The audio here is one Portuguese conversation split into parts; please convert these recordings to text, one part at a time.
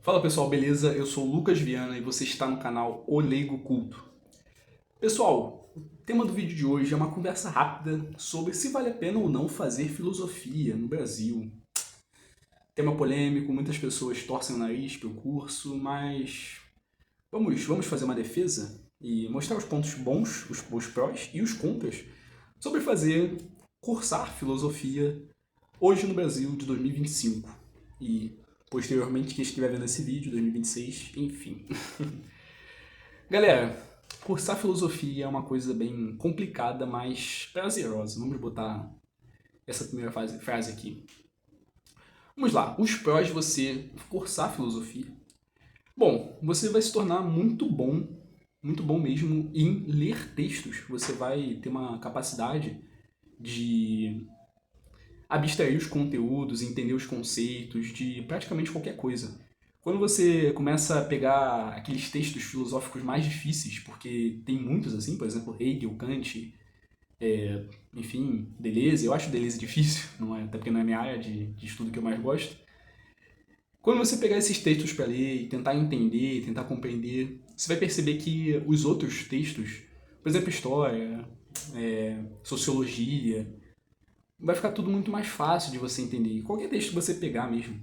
Fala pessoal, beleza? Eu sou o Lucas Viana e você está no canal O Leigo Culto. Pessoal, o tema do vídeo de hoje é uma conversa rápida sobre se vale a pena ou não fazer filosofia no Brasil. Tema polêmico, muitas pessoas torcem o nariz pelo curso, mas vamos fazer uma defesa e mostrar os pontos bons, os prós e os contras sobre cursar filosofia hoje no Brasil de 2025 e posteriormente quem estiver vendo esse vídeo, 2026, enfim. Galera, cursar filosofia é uma coisa bem complicada, mas prazerosa. Vamos botar essa primeira frase aqui. Vamos lá, os prós de você cursar filosofia. Bom, você vai se tornar muito bom mesmo em ler textos. Você vai ter uma capacidade de abstrair os conteúdos, entender os conceitos de praticamente qualquer coisa. Quando você começa a pegar aqueles textos filosóficos mais difíceis, porque tem muitos assim, por exemplo, Hegel, Kant, enfim, Deleuze, eu acho Deleuze difícil, não é? Até porque não é minha área de estudo que eu mais gosto. Quando você pegar esses textos para ler e tentar entender, tentar compreender, você vai perceber que os outros textos, por exemplo, história, sociologia, vai ficar tudo muito mais fácil de você entender. Qualquer texto que você pegar mesmo,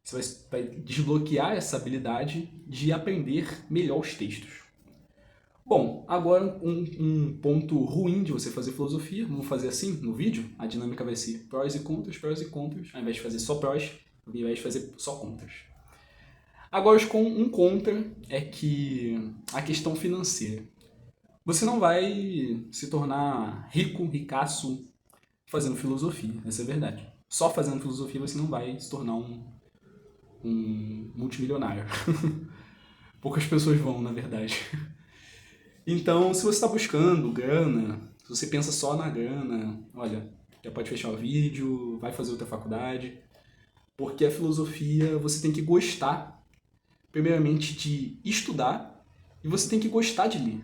você vai desbloquear essa habilidade de aprender melhor os textos. Bom, agora um ponto ruim de você fazer filosofia, vamos fazer assim no vídeo, a dinâmica vai ser prós e contras, ao invés de fazer só prós, ao invés de fazer só contras. Agora, um contra é que a questão financeira. Você não vai se tornar rico, ricaço, fazendo filosofia, essa é a verdade. Só fazendo filosofia você não vai se tornar um multimilionário. Poucas pessoas vão, na verdade. Então, se você está buscando grana, se você pensa só na grana, olha, já pode fechar o vídeo, vai fazer outra faculdade, porque a filosofia você tem que gostar, primeiramente, de estudar, e você tem que gostar de ler.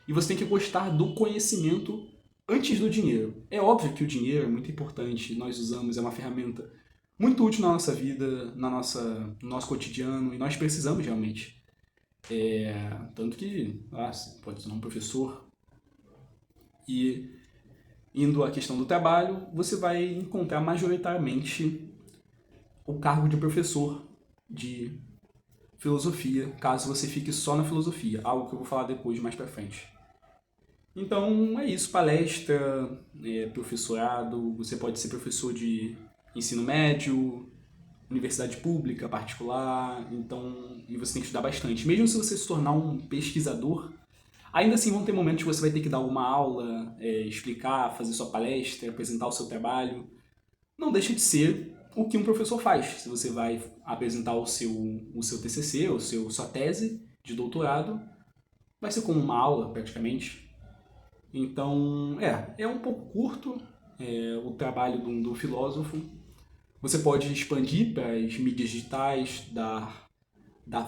E você tem que gostar do conhecimento antes do dinheiro. É óbvio que o dinheiro é muito importante, nós usamos, é uma ferramenta muito útil na nossa vida, no nosso cotidiano, e nós precisamos realmente. Tanto que você pode ser um professor e indo à questão do trabalho, você vai encontrar majoritariamente o cargo de professor de filosofia, caso você fique só na filosofia, algo que eu vou falar depois, mais pra frente. Então é isso, palestra, professorado, você pode ser professor de ensino médio, universidade pública, particular, então, e você tem que estudar bastante. Mesmo se você se tornar um pesquisador, ainda assim vão ter momentos que você vai ter que dar uma aula, explicar, fazer sua palestra, apresentar o seu trabalho. Não deixa de ser o que um professor faz. Se você vai apresentar o seu TCC, sua tese de doutorado, vai ser como uma aula praticamente. Então, é um pouco curto o trabalho do filósofo. Você pode expandir para as mídias digitais,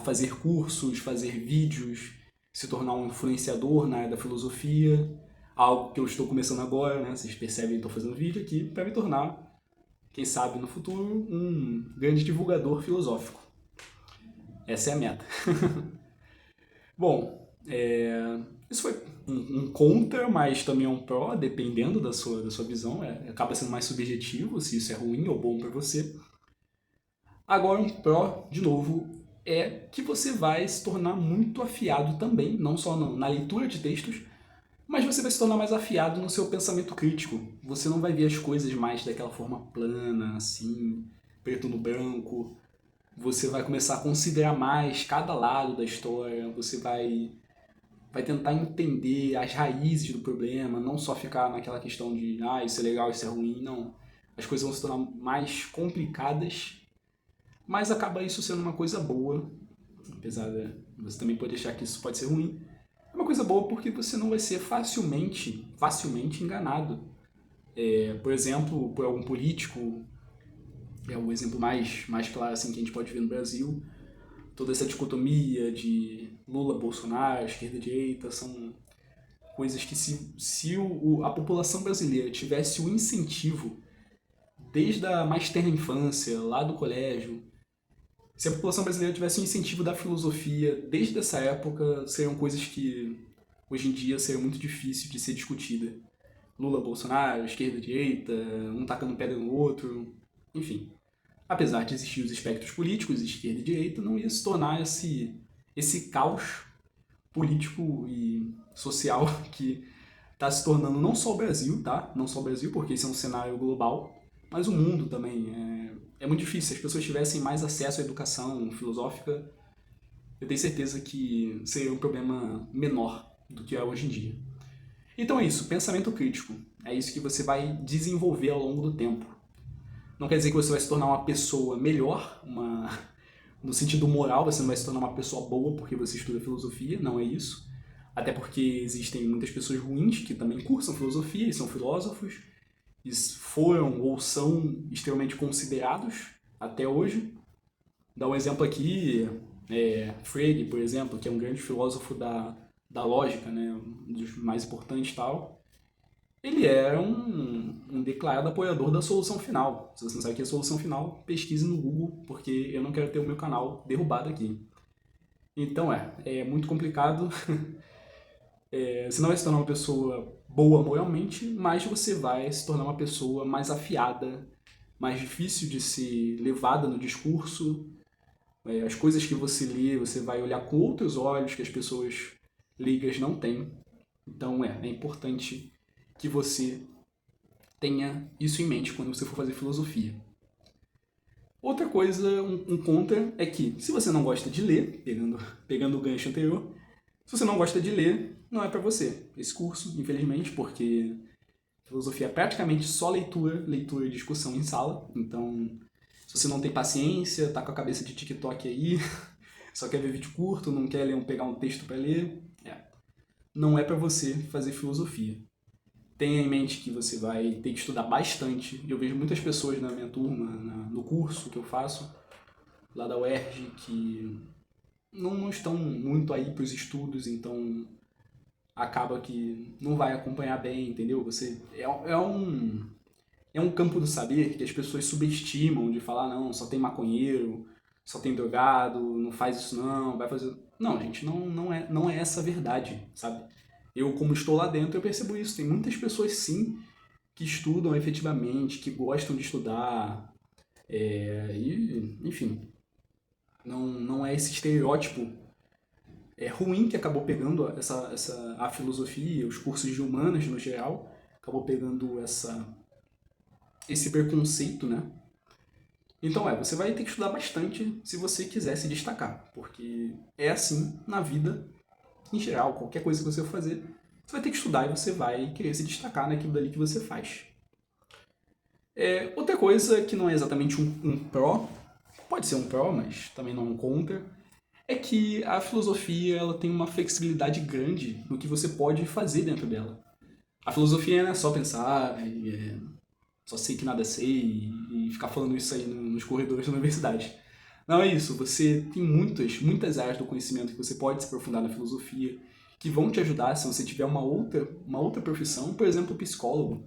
fazer cursos, fazer vídeos, se tornar um influenciador na área da filosofia, algo que eu estou começando agora, né? Vocês percebem que estou fazendo vídeo aqui para me tornar, quem sabe no futuro, um grande divulgador filosófico. Essa é a meta. Bom, isso foi um contra, mas também é um pró, dependendo da sua visão. Acaba sendo mais subjetivo se isso é ruim ou bom para você. Agora, um pró, de novo, é que você vai se tornar muito afiado também, não só na leitura de textos, mas você vai se tornar mais afiado no seu pensamento crítico. Você não vai ver as coisas mais daquela forma plana, assim, preto no branco. Você vai começar a considerar mais cada lado da história, você vai tentar entender as raízes do problema, não só ficar naquela questão de isso é legal, isso é ruim, não. As coisas vão se tornar mais complicadas, mas acaba isso sendo uma coisa boa, apesar de você também pode achar que isso pode ser ruim. É uma coisa boa porque você não vai ser facilmente enganado. Por exemplo, por algum político, é o exemplo mais claro assim, que a gente pode ver no Brasil, toda essa dicotomia de Lula, Bolsonaro, esquerda e direita, são coisas que se a população brasileira tivesse o incentivo, desde a mais tenra infância, lá do colégio, Se a população brasileira tivesse um incentivo da filosofia desde essa época, seriam coisas que hoje em dia seriam muito difíceis de ser discutida. Lula, Bolsonaro, esquerda, direita, um tacando pedra no outro, enfim. Apesar de existir os espectros políticos, esquerda e direita, não ia se tornar esse caos político e social que está se tornando não só o Brasil, tá? Não só o Brasil, porque esse é um cenário global, mas o mundo também. É muito difícil. Se as pessoas tivessem mais acesso à educação filosófica, eu tenho certeza que seria um problema menor do que é hoje em dia. Então é isso, pensamento crítico. É isso que você vai desenvolver ao longo do tempo. Não quer dizer que você vai se tornar uma pessoa melhor, no sentido moral, você não vai se tornar uma pessoa boa porque você estuda filosofia, não é isso. Até porque existem muitas pessoas ruins que também cursam filosofia e são filósofos, e foram ou são extremamente considerados até hoje. Dá um exemplo aqui, Frege, por exemplo, que é um grande filósofo da lógica, né, um dos mais importantes e tal. Ele é um declarado apoiador da solução final. Se você não sabe o que é solução final, pesquise no Google, porque eu não quero ter o meu canal derrubado aqui. Então é muito complicado. Você não vai se tornar uma pessoa boa moralmente, mas você vai se tornar uma pessoa mais afiada, mais difícil de ser levada no discurso. As coisas que você lê, você vai olhar com outros olhos que as pessoas leigas não têm. Então é importante que você tenha isso em mente quando você for fazer filosofia. Outra coisa, um contra, é que se você não gosta de ler, pegando o gancho anterior, se você não gosta de ler, não é para você esse curso, infelizmente, porque filosofia é praticamente só leitura e discussão em sala. Então, se você não tem paciência, tá com a cabeça de TikTok aí, só quer ver vídeo curto, não quer pegar um texto para ler, não é para você fazer filosofia. Tenha em mente que você vai ter que estudar bastante. Eu vejo muitas pessoas na minha turma, no curso que eu faço, lá da UERJ, que não estão muito aí para os estudos, então acaba que não vai acompanhar bem, entendeu? Você é um campo do saber que as pessoas subestimam, de falar, não, só tem maconheiro, só tem drogado, não faz isso não, vai fazer... Não, gente, não é essa a verdade, sabe? Eu, como estou lá dentro, eu percebo isso. Tem muitas pessoas, sim, que estudam efetivamente, que gostam de estudar, enfim, não é esse estereótipo ruim que acabou pegando a filosofia, os cursos de humanas no geral, acabou pegando esse preconceito, né? Então você vai ter que estudar bastante se você quiser se destacar, porque é assim na vida em geral, qualquer coisa que você for fazer, você vai ter que estudar e você vai querer se destacar naquilo dali que você faz. Outra coisa que não é exatamente um pró, pode ser um pró, mas também não um contra, é que a filosofia ela tem uma flexibilidade grande no que você pode fazer dentro dela. A filosofia não é só pensar, só sei que nada sei e ficar falando isso aí nos corredores da universidade. Não é isso, você tem muitas áreas do conhecimento que você pode se aprofundar na filosofia, que vão te ajudar se você tiver uma outra profissão, por exemplo, psicólogo.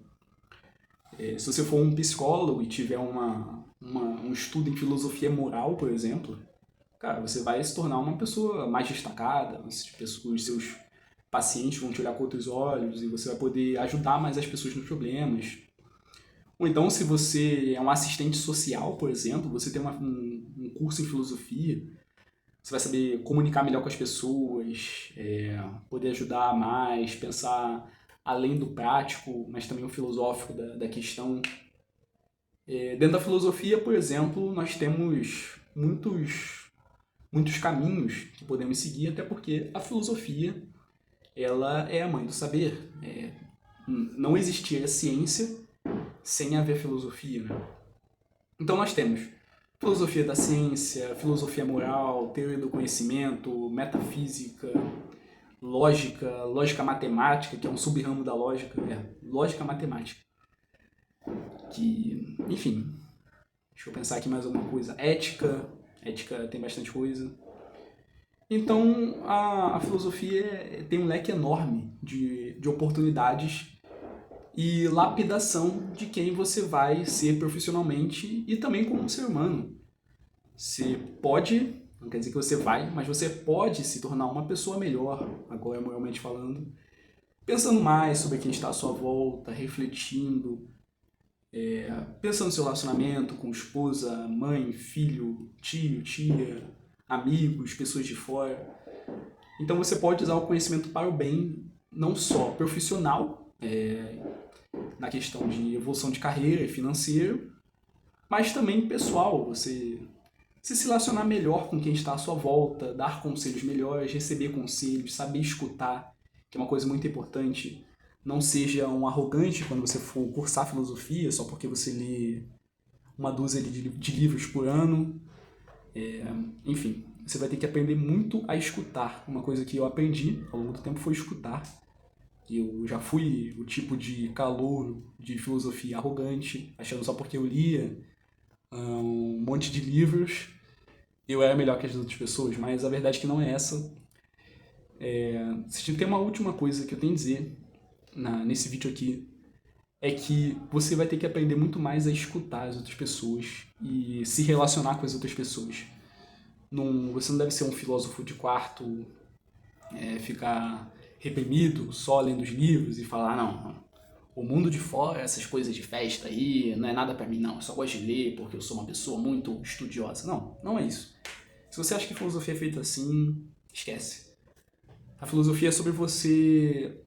Se você for um psicólogo e tiver um estudo em filosofia moral, por exemplo, cara, você vai se tornar uma pessoa mais destacada, os seus pacientes vão te olhar com outros olhos e você vai poder ajudar mais as pessoas nos problemas. Ou então, se você é um assistente social, por exemplo, você tem um curso em filosofia, você vai saber comunicar melhor com as pessoas, poder ajudar mais, pensar além do prático, mas também o filosófico da questão. Dentro da filosofia, por exemplo, nós temos muitos caminhos que podemos seguir, até porque a filosofia ela é a mãe do saber. Não existiria ciência sem haver filosofia, né? Então nós temos filosofia da ciência, filosofia moral, teoria do conhecimento, metafísica, lógica matemática, que é um sub-ramo da lógica, lógica matemática. Que, enfim, deixa eu pensar aqui mais alguma coisa. Ética tem bastante coisa. Então a filosofia tem um leque enorme de oportunidades e lapidação de quem você vai ser profissionalmente e também como um ser humano. Você pode, não quer dizer que você vai, mas você pode se tornar uma pessoa melhor, agora moralmente falando, pensando mais sobre quem está à sua volta, refletindo, pensando no seu relacionamento com esposa, mãe, filho, tio, tia, amigos, pessoas de fora. Então você pode usar o conhecimento para o bem, não só profissional, na questão de evolução de carreira e financeiro, mas também pessoal. Você se relacionar melhor com quem está à sua volta, dar conselhos melhores, receber conselhos, saber escutar, que é uma coisa muito importante. Não seja um arrogante quando você for cursar filosofia, só porque você lê uma dúzia de livros por ano. Enfim, você vai ter que aprender muito a escutar. Uma coisa que eu aprendi ao longo do tempo foi escutar. Eu já fui o tipo de calouro de filosofia arrogante, achando só porque eu lia um monte de livros eu era melhor que as outras pessoas, mas a verdade é que não é essa. Se tem uma última coisa que eu tenho a dizer nesse vídeo aqui, é que você vai ter que aprender muito mais a escutar as outras pessoas e se relacionar com as outras pessoas. Você não deve ser um filósofo de quarto, ficar reprimido, só lendo os livros e falar, não, o mundo de fora, essas coisas de festa aí, não é nada pra mim não, eu só gosto de ler porque eu sou uma pessoa muito estudiosa. Não, não é isso. Se você acha que filosofia é feita assim, esquece. A filosofia é sobre você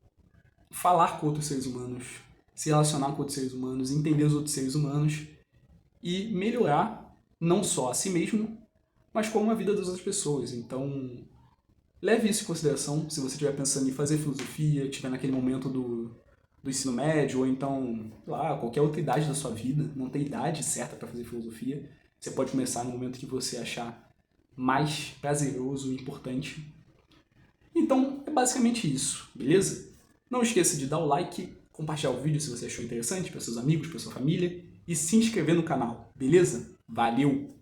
falar com outros seres humanos, se relacionar com outros seres humanos, entender os outros seres humanos e melhorar não só a si mesmo, mas como a vida das outras pessoas. Então, leve isso em consideração se você estiver pensando em fazer filosofia, estiver naquele momento do ensino médio, ou então, lá, qualquer outra idade da sua vida. Não tem idade certa para fazer filosofia. Você pode começar no momento que você achar mais prazeroso e importante. Então, é basicamente isso, beleza? Não esqueça de dar o like, compartilhar o vídeo se você achou interessante para seus amigos, para sua família e se inscrever no canal, beleza? Valeu!